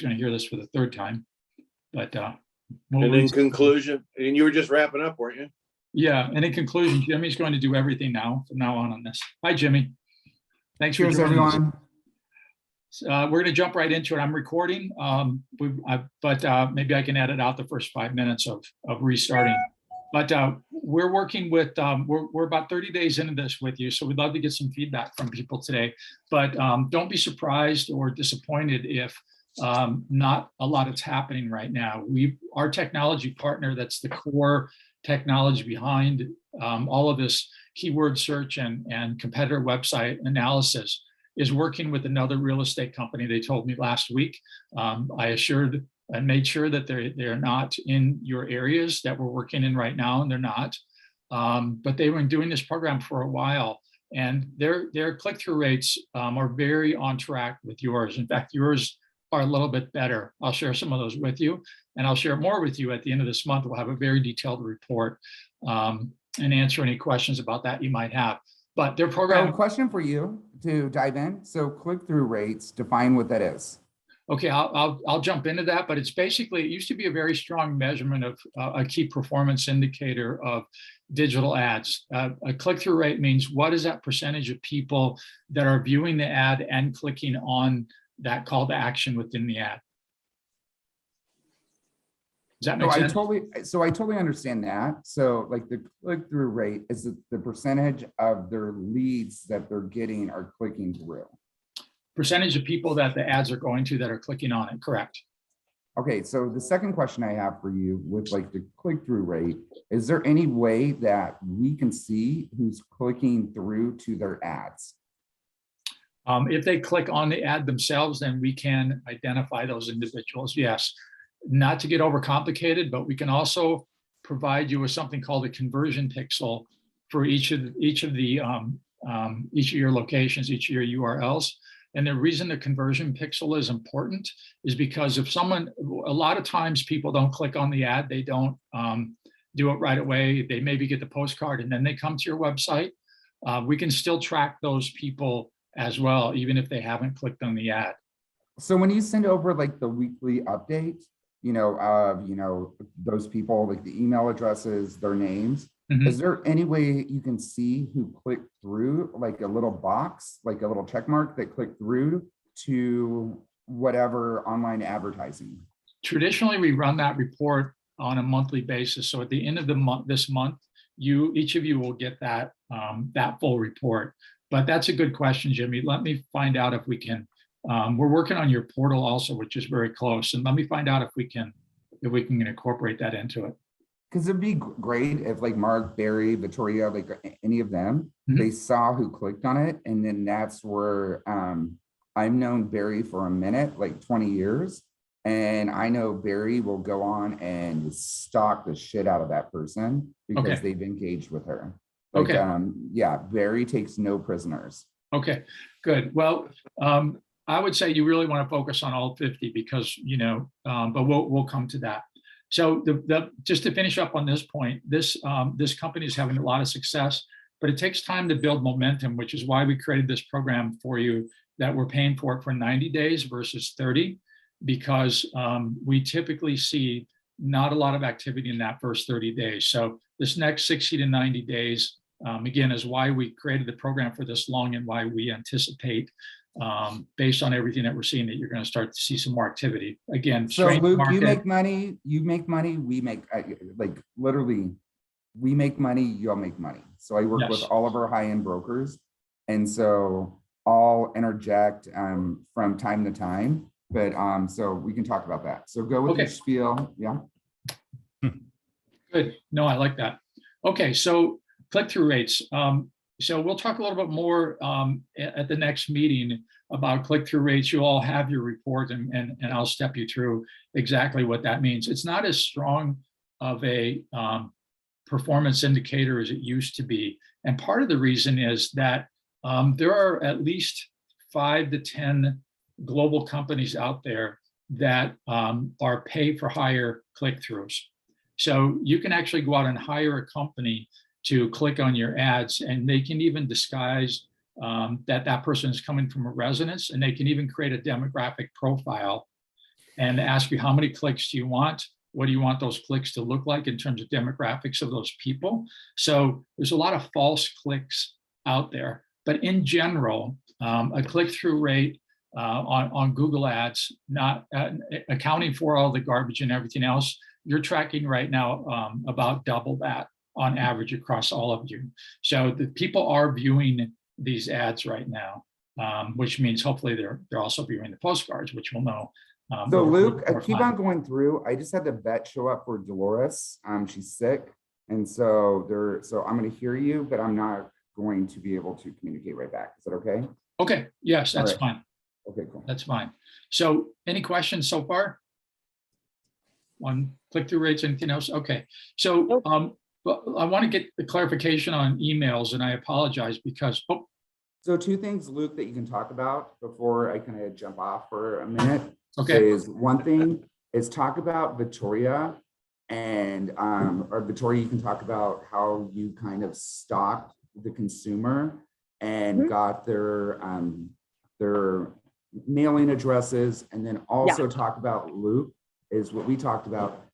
going to hear this for the third time, but and in conclusion, and you were just wrapping up, weren't you? Yeah, and in conclusion, Jimmy's going to do everything now from now on this. Hi, Jimmy. Thanks for joining us. Everyone. We're going to jump right into it. I'm recording, but maybe I can edit out the first 5 minutes of restarting. But we're working with, we're about 30 days into this with you, so we'd love to get some feedback from people today. But don't be surprised or disappointed if not a lot is happening right now. Our technology partner, that's the core technology behind all of this keyword search and competitor website analysis, is working with another real estate company. They told me last week. I assured and made sure that they're not in your areas that we're working in right now, and they're not. But they've been doing this program for a while, and their click-through rates are very on track with yours. In fact, yours are a little bit better. I'll share some of those with you, and I'll share more with you at the end of this month. We'll have a very detailed report and answer any questions about that you might have. But their program. So question for you to dive in. So click-through rates, define what that is. Okay, I'll jump into that, but it's basically, it used to be a very strong measurement of a key performance indicator of digital ads. A click-through rate means what is that percentage of people that are viewing the ad and clicking on that call to action within the ad. Does that make sense? I totally understand that. So like the click-through rate is the percentage of their leads that they're getting are clicking through. Percentage of people that the ads are going to that are clicking on it, correct. Okay, so the second question I have for you with like the click-through rate, is there any way that we can see who's clicking through to their ads? If they click on the ad themselves, then we can identify those individuals, yes. Not to get overcomplicated, but we can also provide you with something called a conversion pixel for each of your locations, each of your URLs. And the reason the conversion pixel is important is because if someone, a lot of times people don't click on the ad, they don't do it right away. They maybe get the postcard and then they come to your website. We can still track those people as well, even if they haven't clicked on the ad. So when you send over like the weekly update, those people, like the email addresses, their names, is there any way you can see who clicked through, like a little box, like a little check mark that clicked through to whatever online advertising? Traditionally, we run that report on a monthly basis. So at the end of the month, this month, each of you will get that full report. But that's a good question, Jimmy. Let me find out if we can. We're working on your portal also, which is very close. And let me find out if we can incorporate that into it. Because it'd be great if like Mark, Barry, Victoria, like any of them, they saw who clicked on it. And then that's where I've known Barry for a minute, like 20 years. And I know Barry will go on and stalk the shit out of that person because they've engaged with her. Like, yeah, Barry takes no prisoners. Okay, good. Well, I would say you really want to focus on all 50 because, but we'll come to that. So just to finish up on this point, this company is having a lot of success, but it takes time to build momentum, which is why we created this program for you that we're paying for 90 days versus 30, because we typically see not a lot of activity in that first 30 days. So this next 60 to 90 days, again, is why we created the program for this long and why we anticipate based on everything that we're seeing, that you're going to start to see some more activity. Again, so Luke, you make money, we make, like literally, we make money, you'll make money. So I work with all of our high-end brokers. And so I'll interject from time to time, but so we can talk about that. So go with your spiel, yeah. Good, no, I like that. Okay, so click-through rates. So we'll talk a little bit more at the next meeting about click-through rates. You all have your report and I'll step you through exactly what that means. It's not as strong of a performance indicator as it used to be. And part of the reason is that there are at least 5 to 10 global companies out there that are pay for hire click-throughs. So you can actually go out and hire a company to click on your ads, and they can even disguise that person is coming from a residence, and they can even create a demographic profile and ask you how many clicks do you want? What do you want those clicks to look like in terms of demographics of those people? So there's a lot of false clicks out there, but in general, a click-through rate on Google Ads, not accounting for all the garbage and everything else, you're tracking right now about double that on average across all of you. So the people are viewing these ads right now, which means hopefully they're also viewing the postcards, which we'll know. So Luke, I keep on going through. I just had the vet show up for Dolores. She's sick, and so I'm going to hear you, but I'm not going to be able to communicate right back. Is that okay? Okay. Yes, that's fine. Okay, cool. That's fine. So any questions so far on click-through rates, anything else? Okay. So but I want to get the clarification on emails, and I apologize because, So two things, Luke, that you can talk about before I kind of jump off for a minute. okay. Is one thing is talk about Victoria, and or Victoria, you can talk about how you kind of stalked the consumer and got their mailing addresses, and then also talk about Luke is what we talked about.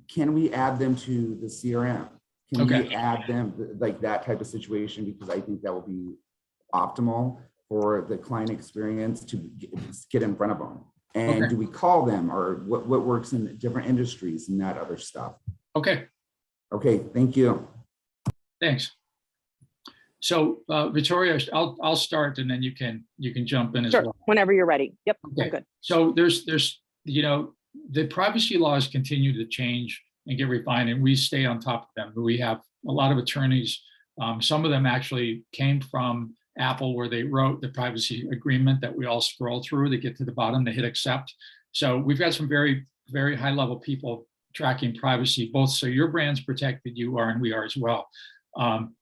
Can we add them to the CRM? Can we add them, like that type of situation? Because I think that will be optimal for the client experience to get in front of them. And do we call them, or what works in different industries and that other stuff? Okay. Okay, thank you. Thanks. So Victoria, I'll start, and then you can jump in as well. Whenever you're ready. Yep, okay. I'm good. So there's the privacy laws continue to change and get refined, and we stay on top of them. We have a lot of attorneys. Some of them actually came from Apple, where they wrote the privacy agreement that we all scroll through. They get to the bottom, they hit accept. So we've got some very, very high level people tracking privacy, both so your brand's protected, you are, and we are as well.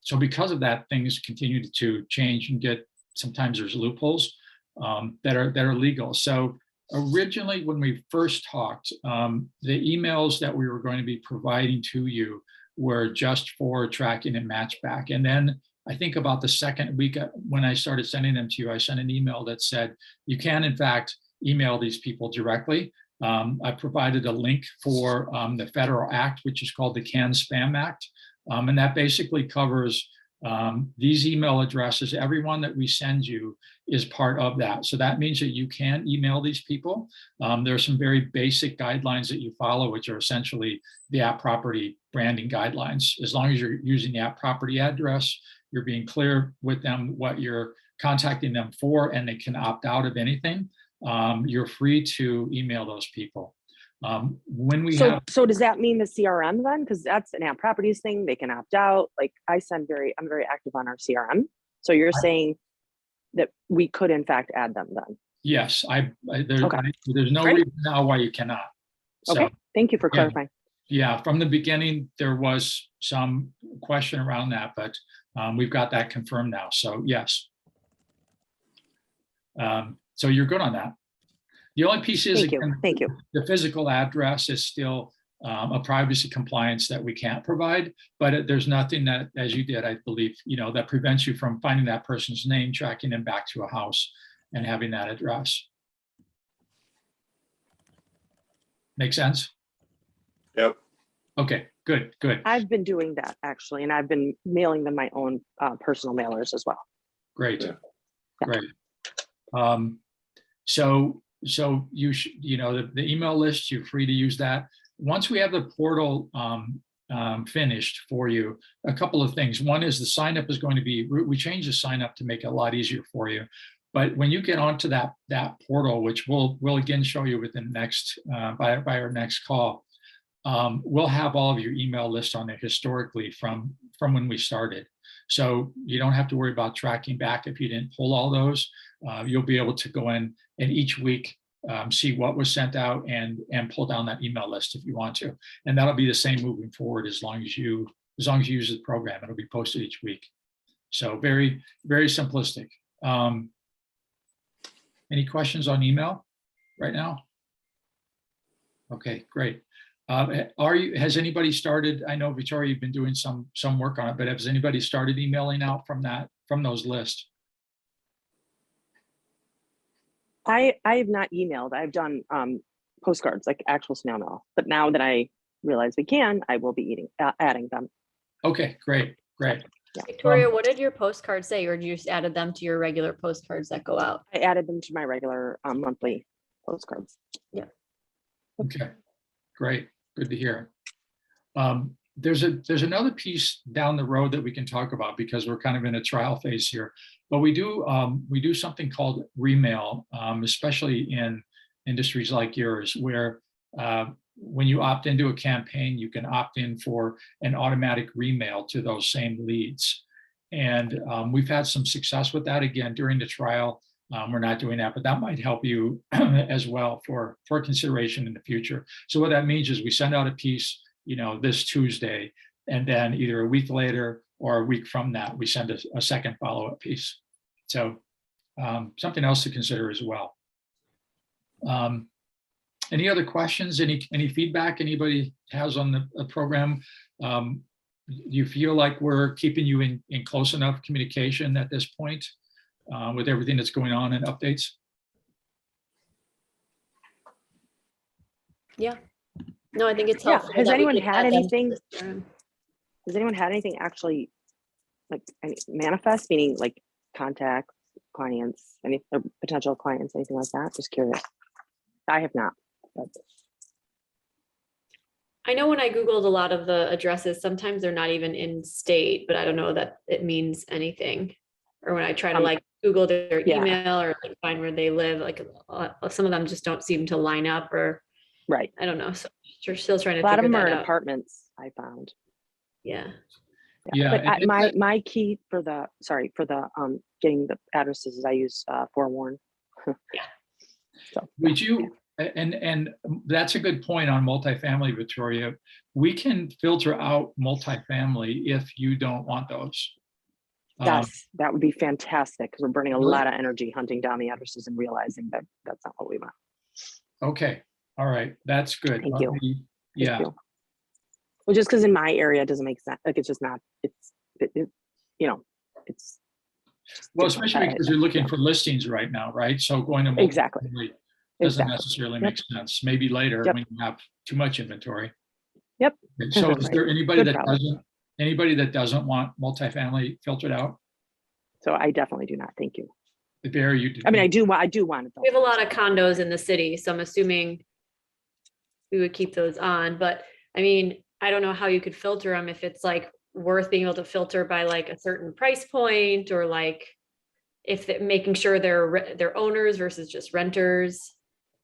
So because of that, things continue to change and sometimes there's loopholes that are legal. So originally, when we first talked, the emails that we were going to be providing to you were just for tracking and match back. And then I think about the second week when I started sending them to you, I sent an email that said, you can in fact email these people directly. I provided a link for the federal act, which is called the CAN Spam Act. And that basically covers these email addresses. Everyone that we send you is part of that. So that means that you can email these people. There are some very basic guidelines that you follow, which are essentially the app property branding guidelines. As long as you're using the app property address, you're being clear with them what you're contacting them for, and they can opt out of anything. You're free to email those people. When we so does that mean the CRM then? Because that's an app properties thing. They can opt out. Like I'm very active on our CRM. So you're saying that we could in fact add them then? Yes, there's no reason now why you cannot. So, okay, thank you for clarifying. Yeah, from the beginning, there was some question around that, but we've got that confirmed now. So yes. So you're good on that. The only piece is, thank you. The physical address is still a privacy compliance that we can't provide, but there's nothing that, as you did, I believe, that prevents you from finding that person's name, tracking them back to a house and having that address. Make sense? Yep. Okay, good. I've been doing that actually, and I've been mailing them my own personal mailers as well. Great, yeah. Great. So you the email list, you're free to use that. Once we have the portal finished for you, a couple of things. One is the sign up is going to be, we changed the sign up to make it a lot easier for you. But when you get onto that portal, which we'll again show you within next by our next call, we'll have all of your email list on there historically from when we started. So you don't have to worry about tracking back if you didn't pull all those. You'll be able to go in and each week see what was sent out and pull down that email list if you want to. And that'll be the same moving forward as long as you use the program. It'll be posted each week. So very, very simplistic. Any questions on email right now? Okay, great. Has anybody started? I know, Victoria, you've been doing some work on it, but has anybody started emailing out from those lists? I have not emailed. I've done postcards, like actual snail mail. But now that I realize we can, I will be adding them. Okay, great, great. Victoria, what did your postcards say, or you just added them to your regular postcards that go out? I added them to my regular monthly postcards. Okay, great. Good to hear. There's another piece down the road that we can talk about because we're kind of in a trial phase here. But we do something called remail, especially in industries like yours, where when you opt into a campaign, you can opt in for an automatic remail to those same leads. And we've had some success with that again during the trial. We're not doing that, but that might help you as well for consideration in the future. So what that means is we send out a piece, this Tuesday, and then either a week later or a week from that, we send a second follow-up piece. So something else to consider as well. Any other questions? Any feedback anybody has on the program? Do you feel like we're keeping you in close enough communication at this point with everything that's going on and updates? Yeah. No, I think it's helpful. Has that we anyone could had add them to anything? the CRM. Has anyone had anything actually like manifest, meaning like contacts, clients, any potential clients, anything like that? Just curious. I have not. But I know when I Googled a lot of the addresses, sometimes they're not even in state, but I don't know that it means anything. Or when I try to like Google their yeah. email or like find where they live, like some of them just don't seem to line up, or right. I don't know. So we're still trying to A lot of figure them are that in out. apartments, I found. Yeah. Yeah. But my key for the getting the addresses is I use Forewarn. Yeah. So Would you, and that's a good point on multifamily, Victoria. We can filter out multifamily if you don't want those. yes, that would be fantastic because we're burning a Really? lot of energy hunting down the addresses and realizing that that's not what we want. Okay, all right, that's good. Thank you. Yeah, Thank you. Well, just because in my area it doesn't make sense. Like it's just not. It's well, especially because you're looking for listings right now, right? So going to Exactly. multifamily doesn't Exactly. necessarily make sense. Maybe later Yep. when you have too much inventory. Yep. Okay, so is Right. there anybody Good that doesn't want multifamily filtered out? So I definitely do not. Thank you. Barry, you did. I mean, I do want it though. We have a lot of condos in the city, so I'm assuming we would keep those on. But I mean, I don't know how you could filter them if it's like worth being able to filter by like a certain price point, or like if making sure they're owners versus just renters,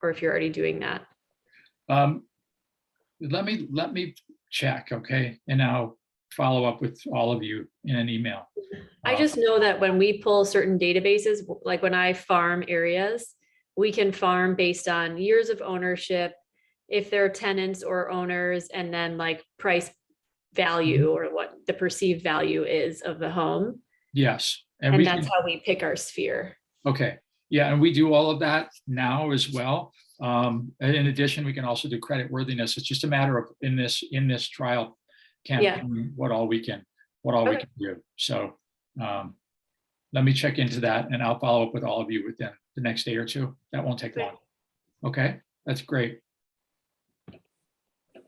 or if you're already doing that. Let me check, okay? And I'll follow up with all of you in an email. I just know that when we pull certain databases, like when I farm areas, we can farm based on years of ownership, if they're tenants or owners, and then like price value or what the perceived value is of the home. Yes. And that's how we pick our sphere. Okay. Yeah, and we do all of that now as well. In addition, we can also do credit worthiness. It's just a matter of in this trial campaign, what all we can do. So let me check into that and I'll follow up with all of you within the next day or two. That won't take long. Okay, that's great.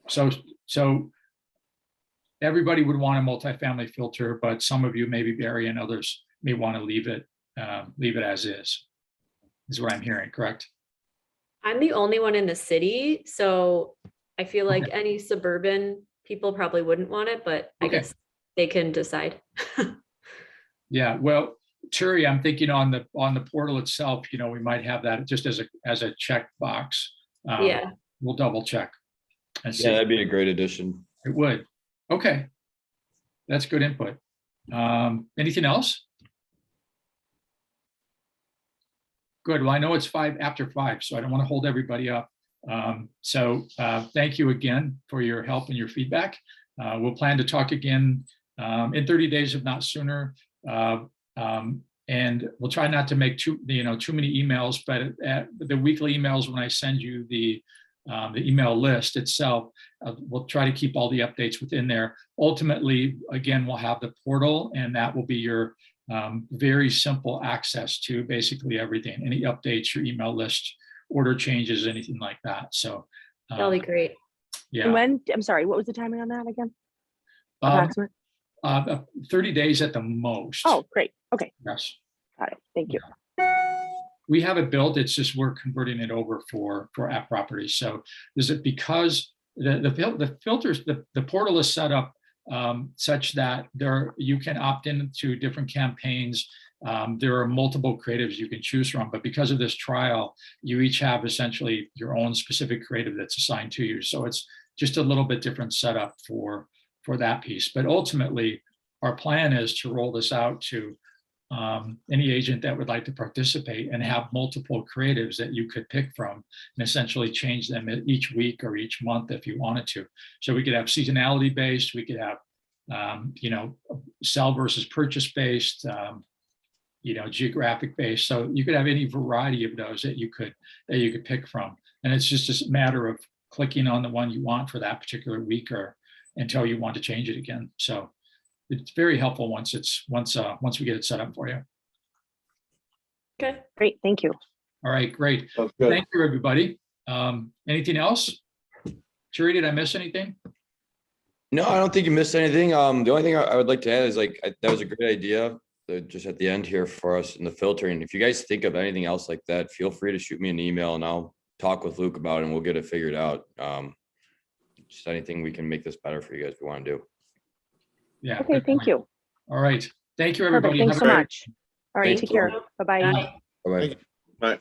So everybody would want a multifamily filter, but some of you, maybe Barry and others, may want to leave it as is what I'm hearing, correct? I'm the only one in the city, so I feel like any suburban people probably wouldn't want it, but I guess they can decide. Yeah, well, Turi, I'm thinking on the portal itself, we might have that just as a check box. Yeah. We'll double check and see. Yeah, that'd be a great addition. It would. Okay. That's good input. Anything else? Good. Well, I know it's after 5, so I don't want to hold everybody up. Thank you again for your help and your feedback. We'll plan to talk again in 30 days, if not sooner. And we'll try not to make too many emails, but the weekly emails, when I send you the email list itself, we'll try to keep all the updates within there. Ultimately, again, we'll have the portal, and that will be your very simple access to basically everything. Any updates, your email list order changes, anything like that. So, That'll be great. And yeah, when, I'm sorry, what was the timing on that again? um, Approximate? 30 days at the most. Oh, great. Okay, Yes. got it. Thank you. We have it built, it's just we're converting it over for app properties. So is it because the filters, the portal is set up such that you can opt into different campaigns. There are multiple creatives you can choose from, but because of this trial, you each have essentially your own specific creative that's assigned to you. So it's just a little bit different setup for that piece. But ultimately, our plan is to roll this out to any agent that would like to participate and have multiple creatives that you could pick from and essentially change them each week or each month if you wanted to. So we could have seasonality based, we could have, sell versus purchase based, geographic based. So you could have any variety of those that you could pick from. And it's just a matter of clicking on the one you want for that particular week or until you want to change it again. So it's very helpful once we get it set up for you. Okay. Great, thank you. All right, great. Sounds good. Thank you, everybody. Anything else? Sherry, did I miss anything? No, I don't think you missed anything. The only thing I would like to add is that was a great idea. Just at the end here for us in the filtering. If you guys think of anything else like that, feel free to shoot me an email and I'll talk with Luke about it and we'll get it figured out. Just anything we can make this better for you guys we want to do. Yeah. Okay, good thank point. you. All right. Thank you, Perfect, everybody. thanks Have so a great- much. All right, Thanks, take care. Laura. Bye-bye. Bye. Bye-bye. Thank you. Bye.